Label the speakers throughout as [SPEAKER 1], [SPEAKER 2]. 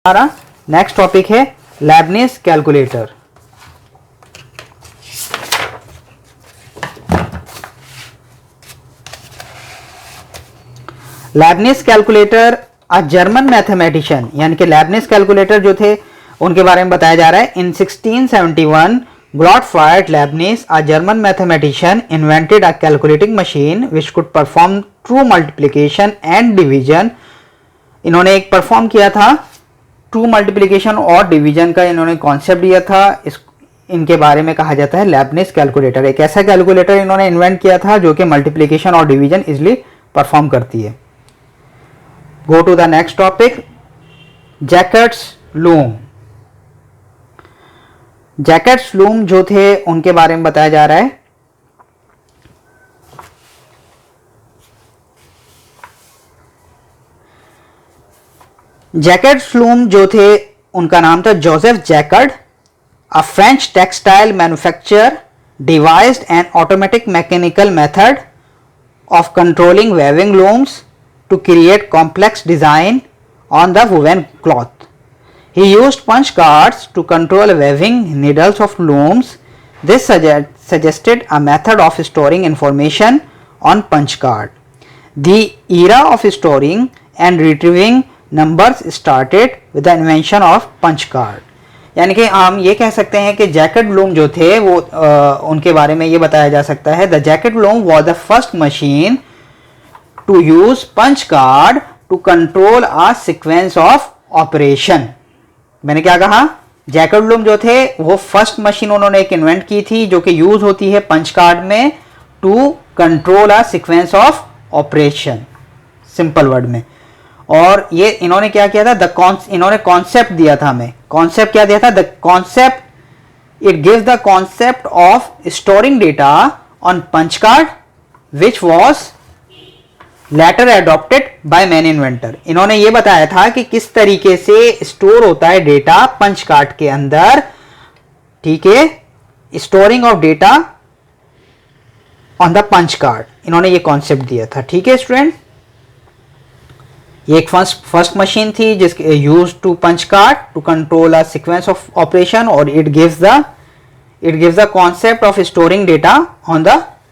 [SPEAKER 1] हमारा next topic है Lebanese calculator. Lebanese calculator a German mathematician, यानी कि लेबनिज कैलकुलेटर जो थे उनके बारे में बताया जा रहा है। इन 1671 Gottfried Leibniz, a German mathematician, invented a calculating machine which could perform true multiplication and division। इन्होंने एक परफॉर्म किया था ट्रू मल्टीप्लिकेशन और डिवीजन का इन्होंने कॉन्सेप्ट दिया था। इनके बारे में कहा जाता है लेबनिज कैलकुलेटर। एक ऐसा कैलकुलेटर इन्होंने इन्वेंट किया था जो कि मल्टीप्लिकेशन और डिवीजन इजिली परफॉर्म करती है। Go to the next topic, Jacob's loom. Jacob's loom जो थे उनके बारे में बताया जा रहा है। जैकब्स लूम जो थे उनका नाम था Joseph Jacob, a French textile manufacturer devised an automatic mechanical method of controlling weaving looms to create complex design on the woven cloth. He used punch cards to control weaving needles of looms. This suggested a method of storing information on punch card. The era of storing and retrieving numbers started with the invention of punch card. यानी कि हम ये कह सकते हैं कि Jacob loom जो थे वो उनके बारे में ये बताया जा सकता है। The Jacob loom was the first machine to use punch card to control a sequence of operation. मैंने क्या कहा, जैकब लूम जो थे वो फर्स्ट मशीन उन्होंने एक इन्वेंट की थी जो कि यूज होती है पंच कार्ड में to control a sequence of operation, simple word में। और ये इन्होंने क्या किया था, इन्होंने कॉन्सेप्ट दिया था हमें। कॉन्सेप्ट क्या दिया था, the concept it gives the concept of storing data on punch card which was later adopted by man inventor. इन्होंने ये बताया था कि किस तरीके से स्टोर होता है डेटा पंच कार्ड के अंदर, ठीक है, storing of data on the punch card, इन्होंने ये कॉन्सेप्ट दिया था। ठीक है स्टूडेंट, ये एक फर्स्ट मशीन थी जिसके use to punch card to control a sequence of operation, और it gives the concept of storing data on the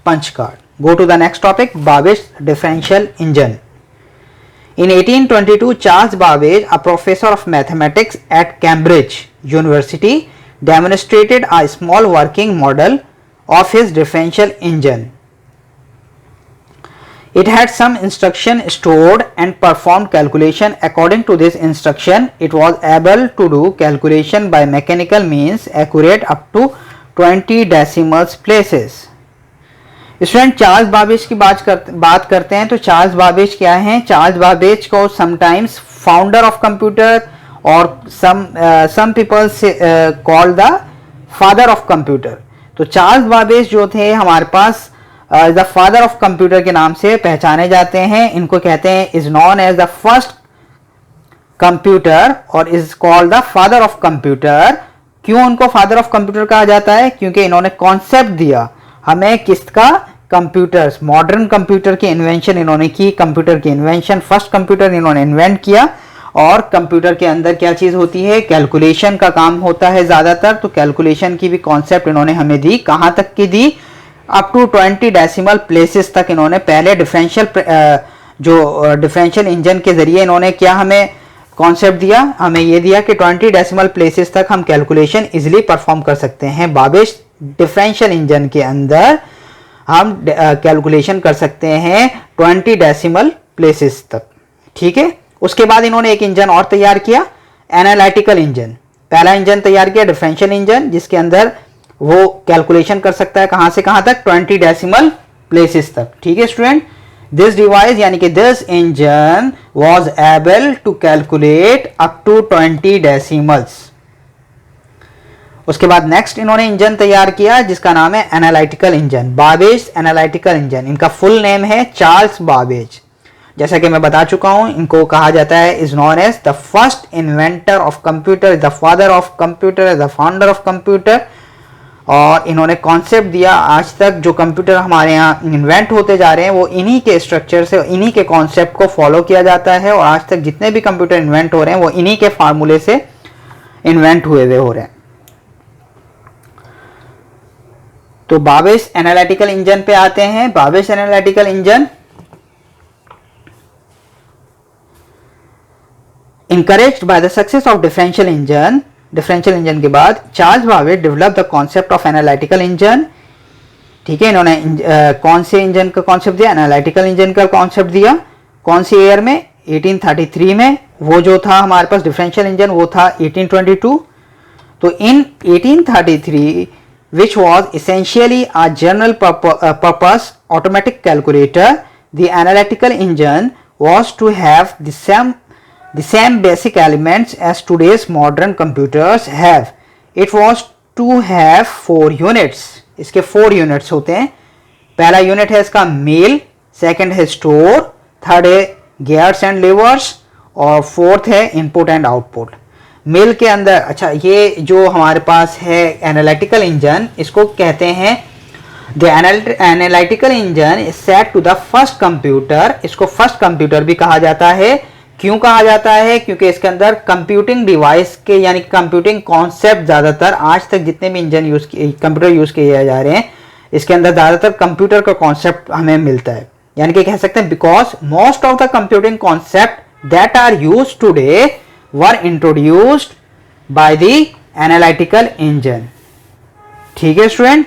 [SPEAKER 1] punch card. Go to the next topic, Babbage differential engine. In 1822, Charles Babbage, a professor of mathematics at Cambridge University, demonstrated a small working model of his differential engine. It had some instruction stored and performed calculation. According to this instruction, it was able to do calculation by mechanical means accurate up to 20 decimals places. Student Charles Babbage की बात करते हैं तो Charles Babbage क्या हैं, Charles Babbage को sometimes founder of computer और some people called the father of computer. तो चार्ल्स बाबेज जो थे हमारे पास द फादर ऑफ कंप्यूटर के नाम से पहचाने जाते हैं। इनको कहते हैं, is known as the first computer और is called the father of computer. क्यों उनको फादर ऑफ कंप्यूटर कहा जाता है, क्योंकि इन्होंने कॉन्सेप्ट दिया हमें किसका, कंप्यूटर्स, मॉडर्न कंप्यूटर की इन्वेंशन इन्होंने की। कंप्यूटर की इन्वेंशन, फर्स्ट कंप्यूटर इन्होंने इन्वेंट किया, और कंप्यूटर के अंदर क्या चीज होती है, कैलकुलेशन का काम होता है ज्यादातर। तो कैलकुलेशन की भी कॉन्सेप्ट इन्होंने हमें दी, कहां तक की दी, अप टू 20 डेसिमल प्लेसेस तक। इन्होंने पहले डिफरेंशियल इंजन के जरिए इन्होंने क्या हमें कॉन्सेप्ट दिया, हमें ये दिया कि 20 डेसिमल प्लेसेस तक हम कैलकुलेशन इजिली परफॉर्म कर सकते हैं। बाबेज डिफरेंशियल इंजन के अंदर हम कैलकुलेशन कर सकते हैं 20 डेसिमल प्लेसेस तक। ठीक है, उसके बाद इन्होंने एक इंजन और तैयार किया, एनालिटिकल इंजन। पहला इंजन तैयार किया डिफरेंशियल इंजन, जिसके अंदर वो कैलकुलेशन कर सकता है कहां से कहां तक, 20 डेसिमल प्लेसेस तक। ठीक है स्टूडेंट, दिस डिवाइस यानी कि this engine was able to calculate up to 20 decimals. उसके बाद नेक्स्ट इन्होंने इंजन तैयार किया जिसका नाम है analytical engine, Babbage analytical engine. इनका फुल नेम है चार्ल्स बाबेज। जैसा कि मैं बता चुका हूं, इनको कहा जाता है, is known as the first inventor of computer, the father of computer, the founder of computer. और इन्होंने कॉन्सेप्ट दिया। आज तक जो कंप्यूटर हमारे यहाँ इन्वेंट होते जा रहे हैं वो इन्हीं के स्ट्रक्चर से, इन्हीं के कॉन्सेप्ट को फॉलो किया जाता है, और आज तक जितने भी कंप्यूटर इन्वेंट हो रहे हैं वो इन्हीं के फार्मूले से इन्वेंट हुए हुए हो रहे हैं। तो बाबिश एनालिटिकल इंजन पे आते हैं। Babbage's analytical engine encouraged by the success of differential engine के बाद Charles Babbage develop the concept of analytical engine. ठीक है, इन्होंने कौन से इंजन का कॉन्सेप्ट दिया? एनालिटिकल इंजन का कॉन्सेप्ट दिया। कौन सी ईयर में? 1833 में। वो जो था हमारे पास डिफरेंशियल इंजन वो था 1822। तो इन 1833 which was essentially a general purpose automatic calculator, the analytical engine was to have the same basic elements as today's modern computers have. It was to have 4 units. इसके 4 units होते हैं। पहला unit है इसका mail, second है store, third है gears and levers, और fourth है इनपुट एंड आउटपुट। मेल के अंदर, अच्छा, ये जो हमारे पास है एनालिटिकल इंजन, इसको कहते हैं the analytical engine is set to the first computer. इसको फर्स्ट कंप्यूटर भी कहा जाता है। क्यों कहा जाता है? क्योंकि इसके अंदर कंप्यूटिंग डिवाइस के यानी कंप्यूटिंग कॉन्सेप्ट ज़्यादातर आज तक जितने भी इंजन कंप्यूटर यूज किए जा रहे हैं, इसके अंदर ज़्यादातर कंप्यूटर का कॉन्सेप्ट हमें मिलता है। यानी कि कह सकते हैं because most of the computing concept that are used today were introduced by the analytical engine. ठीक है स्टूडेंट,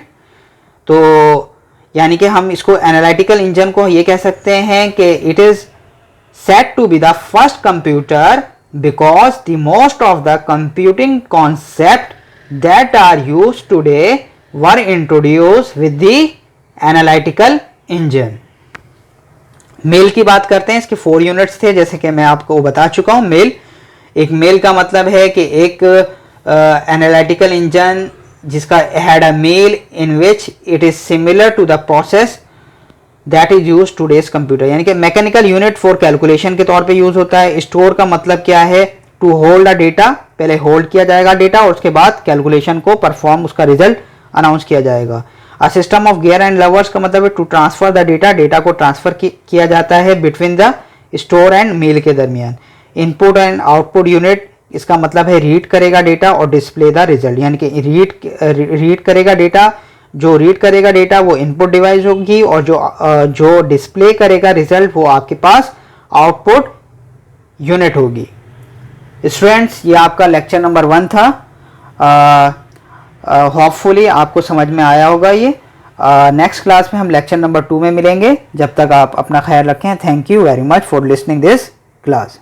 [SPEAKER 1] तो यानी कि हम इसको एनालिटिकल इंजन को ये कह सकते हैं कि it is said to be the first computer because the most of the computing concept that are used today were introduced with the analytical engine. Mill की बात करते हैं। इसके 4 यूनिट्स थे, जैसे कि मैं आपको बता चुका हूं। मेल का मतलब है कि एक एनालिटिकल इंजन जिसका had a mill in which it is similar to the process that is use today's computer, यानी कि मैकेनिकल यूनिट फॉर कैलकुलेशन के तौर पे यूज होता है। स्टोर का मतलब क्या है? टू होल्ड अ डेटा, पहले होल्ड किया जाएगा डेटा और उसके बाद कैलकुलेशन को परफॉर्म, उसका रिजल्ट अनाउंस किया जाएगा। A system of gear and levers का मतलब है to transfer the data, data को ट्रांसफर किया जाता है between the store and mill के दरमियान। इनपुट एंड आउटपुट यूनिट, इसका मतलब है रीड करेगा डेटा और डिस्प्ले द रिजल्ट, यानी कि रीड करेगा डेटा, जो रीड करेगा डेटा वो इनपुट डिवाइस होगी, और जो डिस्प्ले करेगा रिजल्ट वो आपके पास आउटपुट यूनिट होगी। स्टूडेंट्स, ये आपका लेक्चर नंबर 1 था। होपफुली आपको समझ में आया होगा ये। नेक्स्ट क्लास में हम लेक्चर नंबर 2 में मिलेंगे। जब तक आप अपना ख्याल रखें। Thank you very much for listening this class.